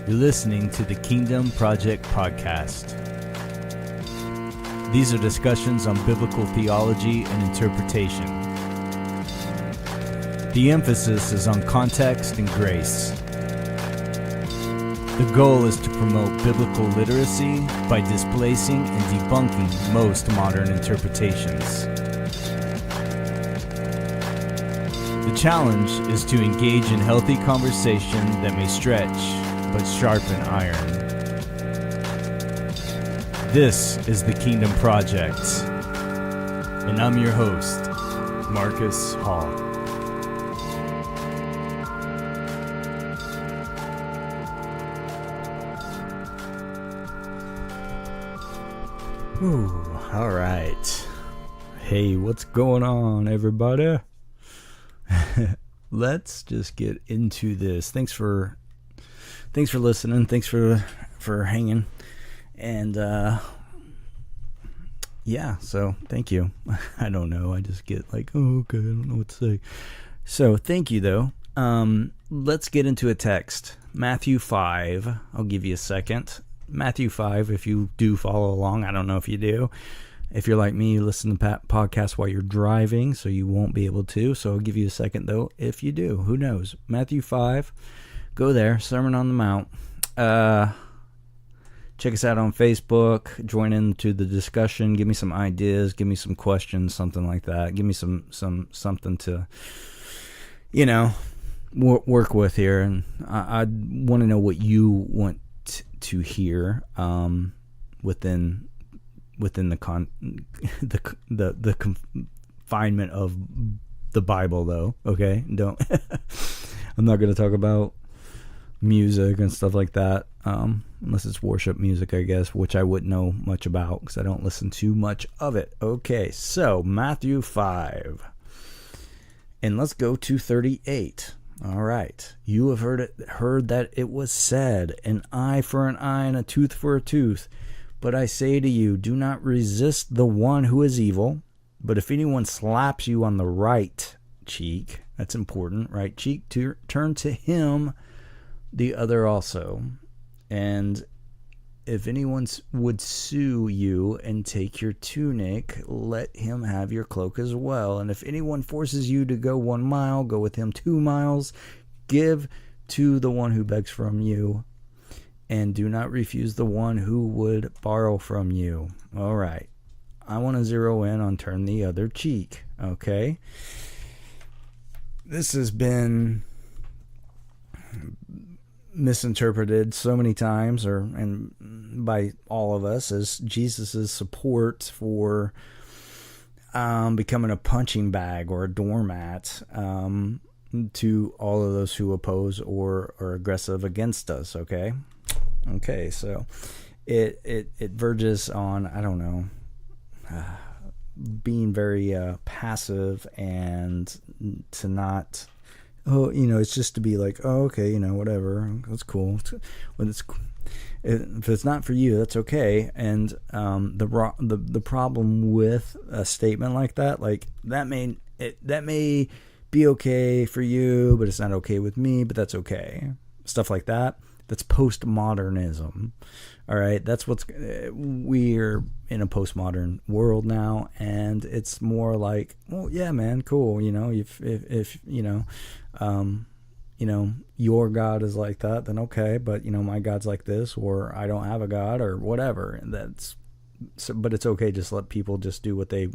You're listening to the Kingdom Project Podcast. These are discussions on biblical theology and interpretation. The emphasis is on context and grace. The goal is to promote biblical literacy by displacing and debunking most modern interpretations. The challenge is to engage in healthy conversation that may stretch but sharpen iron. This is the Kingdom Project, and I'm your host, Marcus Hall. Ooh, all right. Hey, what's going on, everybody? Let's just get into this. Thanks for listening. Thanks for hanging. And yeah, so thank you. I don't know. I just get like, oh, okay, I don't know what to say. So thank you though. Let's get into a text. Matthew 5. I'll give you a second. Matthew 5, if you do follow along. I don't know if you do. If you're like me, you listen to podcasts while you're driving, so you won't be able to. So I'll give you a second, though, if you do. Who knows? Matthew 5. Go there. Sermon on the Mount. Check us out on Facebook. Join into the discussion. Give me some ideas. Give me some questions, something like that. Give me something to, work with here. And I want to know what you want to hear within the confinement of the Bible, though. Okay, don't. I'm not going to talk about music and stuff like that, unless it's worship music, I guess, which I wouldn't know much about because I don't listen to much of it. Okay, so Matthew 5, and let's go to 38. All right, you have heard that it was said, an eye for an eye and a tooth for a tooth. But I say to you, do not resist the one who is evil. But if anyone slaps you on the right cheek, that's important, right cheek, turn to him the other also. And if anyone would sue you and take your tunic, let him have your cloak as well. And if anyone forces you to go 1 mile, go with him 2 miles. Give to the one who begs from you, and do not refuse the one who would borrow from you. All right. I want to zero in on turn the other cheek. Okay. This has been misinterpreted so many times, and by all of us, as Jesus's support for becoming a punching bag or a doormat to all of those who oppose or are aggressive against us. Okay, so it verges on, I don't know, being very passive, and to not, it's just to be like, oh, okay, whatever, that's cool. If it's not for you, that's okay. And the problem with a statement like that, like that may be okay for you, but it's not okay with me, but that's okay. Stuff like that. That's postmodernism. All right, that's we're in a postmodern world now, and it's more like, well, yeah, man, cool. If your God is like that, then okay. But my God's like this, or I don't have a God, or whatever. And but it's okay. Just let people just do what they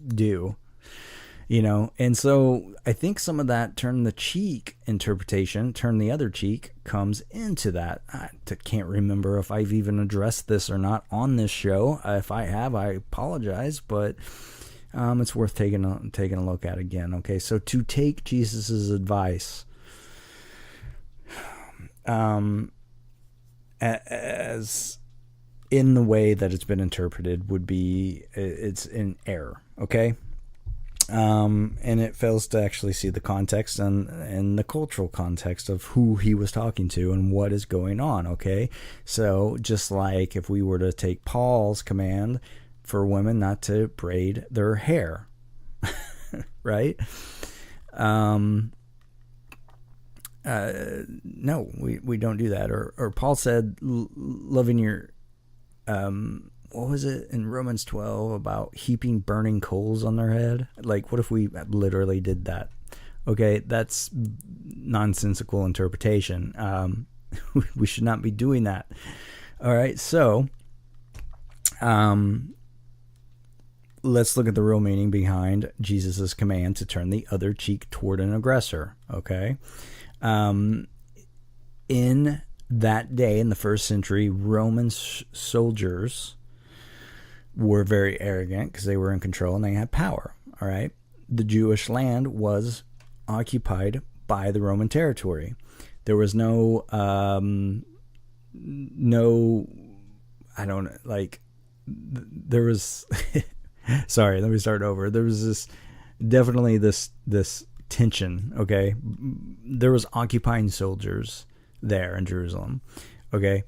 do. And so I think some of that turn the cheek interpretation, turn the other cheek, comes into that. I can't remember if I've even addressed this or not on this show. If I have, I apologize, but it's worth taking a look at again. Okay, so to take Jesus's advice as in the way that it's been interpreted would be, it's in error. Okay. And it fails to actually see the context and the cultural context of who he was talking to and what is going on, okay? So just like if we were to take Paul's command for women not to braid their hair, right? No, we don't do that. Or Paul said, loving your, what was it in Romans 12 about heaping burning coals on their head? Like, what if we literally did that? Okay, that's nonsensical interpretation. We should not be doing that. All right, so let's look at the real meaning behind Jesus' command to turn the other cheek toward an aggressor. Okay, in that day, in the first century, Roman soldiers were very arrogant because they were in control and they had power. All right, the Jewish land was occupied by the Roman territory. There was no there was sorry, let me start over. There was definitely this tension, okay? There was occupying soldiers there in Jerusalem, okay?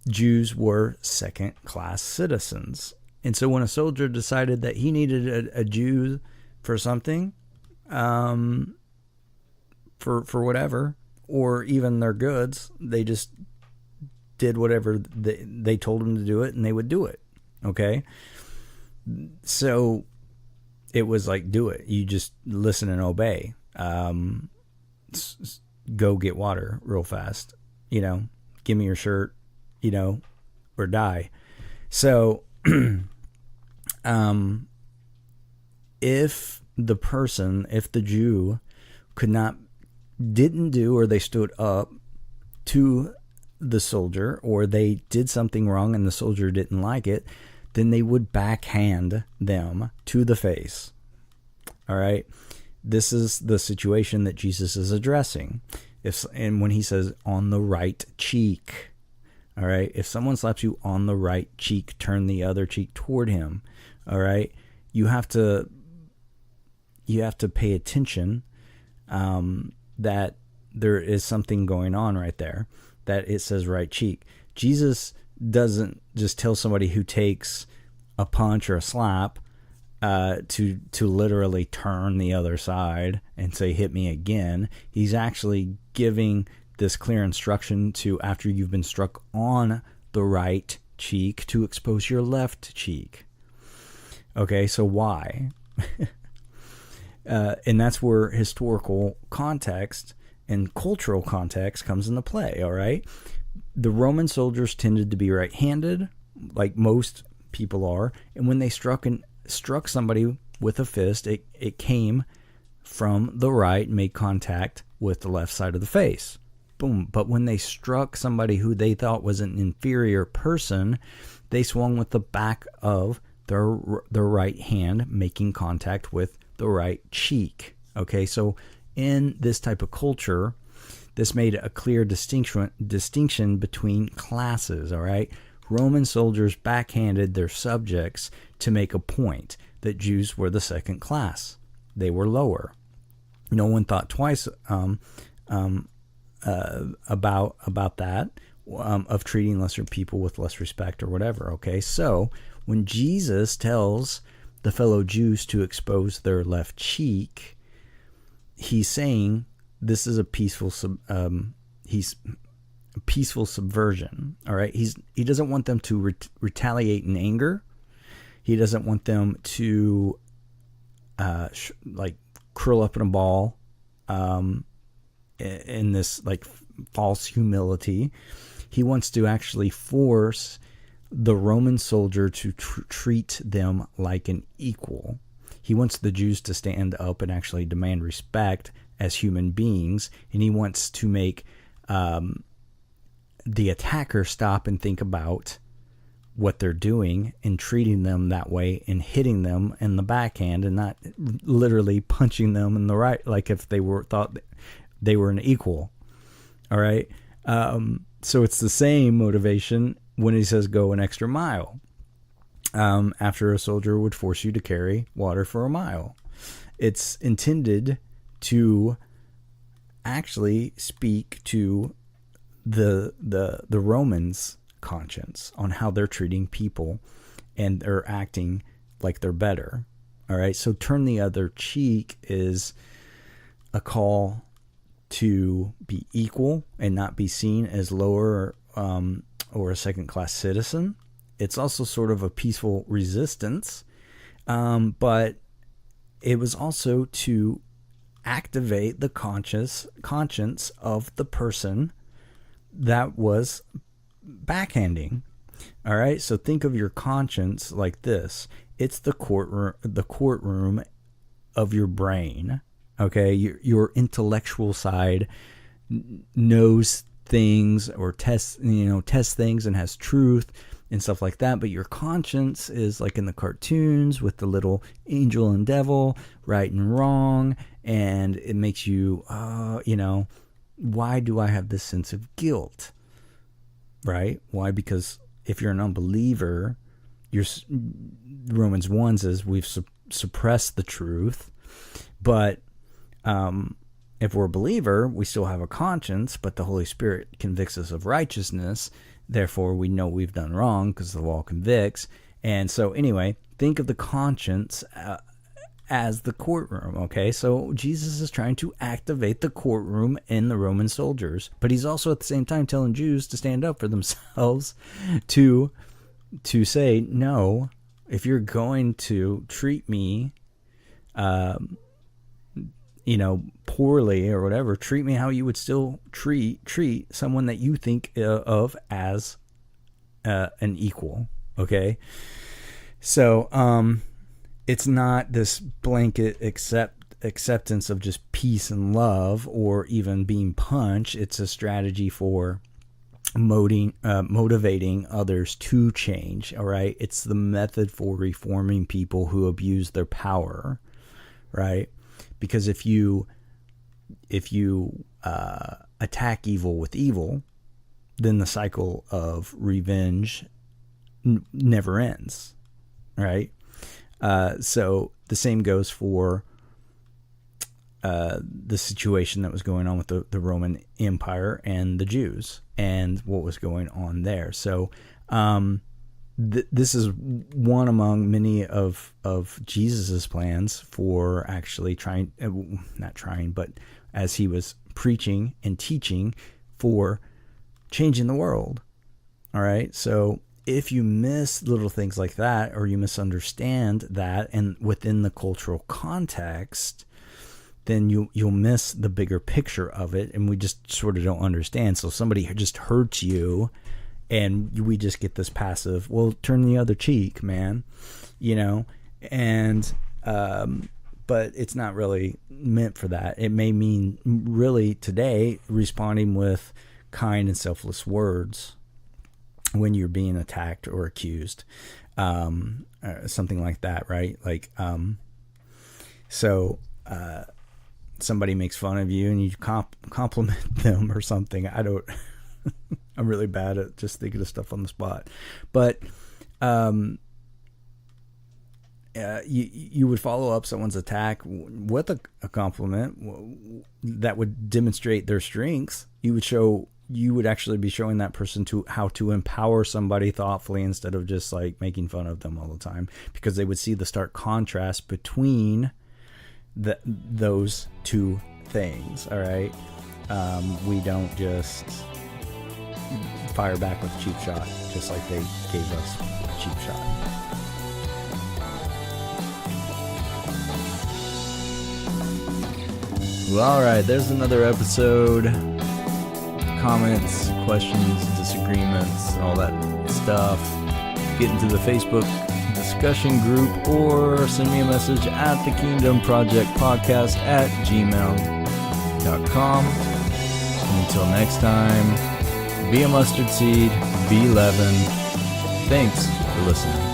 Jews were second-class citizens. And so when a soldier decided that he needed a Jew for something, for whatever, or even their goods, they just did whatever they told them to do it, and they would do it, okay? So it was like, do it. You just listen and obey. Go get water real fast, give me your shirt, or die. So if the Jew didn't do, or they stood up to the soldier, or they did something wrong and the soldier didn't like it, then they would backhand them to the face. All right. This is the situation that Jesus is addressing. And when he says on the right cheek, all right, if someone slaps you on the right cheek, turn the other cheek toward him. All right. You have to pay attention, that there is something going on right there, that it says right cheek. Jesus doesn't just tell somebody who takes a punch or a slap to literally turn the other side and say, hit me again. He's actually giving this clear instruction to, after you've been struck on the right cheek, to expose your left cheek. Okay, so why? And that's where historical context and cultural context comes into play, all right? The Roman soldiers tended to be right-handed, like most people are, and when they struck somebody with a fist, it came from the right and made contact with the left side of the face. Boom. But when they struck somebody who they thought was an inferior person, they swung with the back of their right hand, making contact with the right cheek. Okay, so in this type of culture, this made a clear distinction between classes, all right? Roman soldiers backhanded their subjects to make a point that Jews were the second class. They were lower. No one thought twice about that, of treating lesser people with less respect or whatever, okay? So when Jesus tells the fellow Jews to expose their left cheek, he's saying this is a peaceful subversion. All right, he doesn't want them to retaliate in anger. He doesn't want them to curl up in a ball in this like false humility. He wants to actually force the Roman soldier to treat them like an equal. He wants the Jews to stand up and actually demand respect as human beings, and he wants to make the attacker stop and think about what they're doing and treating them that way and hitting them in the backhand and not literally punching them in the right, like if they thought they were an equal. All right. So it's the same motivation when he says go an extra mile. After a soldier would force you to carry water for a mile. It's intended to actually speak to the Romans' conscience on how they're treating people, and they're acting like they're better. All right, so turn the other cheek is a call to be equal and not be seen as lower or a second-class citizen. It's also sort of a peaceful resistance, but it was also to activate the conscience of the person that was backhanding. All right, so think of your conscience like this. It's the courtroom of your brain. Okay, your intellectual side knows things or tests things and has truth and stuff like that. But your conscience is like in the cartoons with the little angel and devil, right and wrong, and it makes you, why do I have this sense of guilt? Right? Why? Because if you're an unbeliever, Romans 1 says we've suppressed the truth, but if we're a believer, we still have a conscience, but the Holy Spirit convicts us of righteousness. Therefore, we know we've done wrong because the law convicts. And so anyway, think of the conscience as the courtroom, okay? So Jesus is trying to activate the courtroom in the Roman soldiers, but he's also at the same time telling Jews to stand up for themselves, to say, no, if you're going to treat me poorly or whatever, treat me how you would still treat someone that you think of as an equal. Okay. So, it's not this blanket acceptance of just peace and love or even being punched. It's a strategy for motivating others to change. All right. It's the method for reforming people who abuse their power. Right. Because if you attack evil with evil, then the cycle of revenge never ends, right? So the same goes for the situation that was going on with the Roman Empire and the Jews and what was going on there. So this is one among many of Jesus's plans for actually but as he was preaching and teaching for changing the world. All right. So if you miss little things like that, or you misunderstand that, and within the cultural context, then you'll miss the bigger picture of it, and we just sort of don't understand. So somebody just hurts you, and we just get this passive, well, turn the other cheek, man, and but it's not really meant for that. It may mean really today responding with kind and selfless words when you're being attacked or accused, something like that, right? Like, somebody makes fun of you and you compliment them or something. I'm really bad at just thinking of stuff on the spot, but you would follow up someone's attack with a compliment that would demonstrate their strengths. You would actually be showing that person how to empower somebody thoughtfully instead of just like making fun of them all the time, because they would see the stark contrast between those two things. All right. We don't just fire back with a cheap shot, just like they gave us a cheap shot. Well, all right, there's another episode. Comments, questions, disagreements, all that stuff. Get into the Facebook discussion group or send me a message at thekingdomprojectpodcast@gmail.com. And until next time, be a mustard seed, be leaven. Thanks for listening.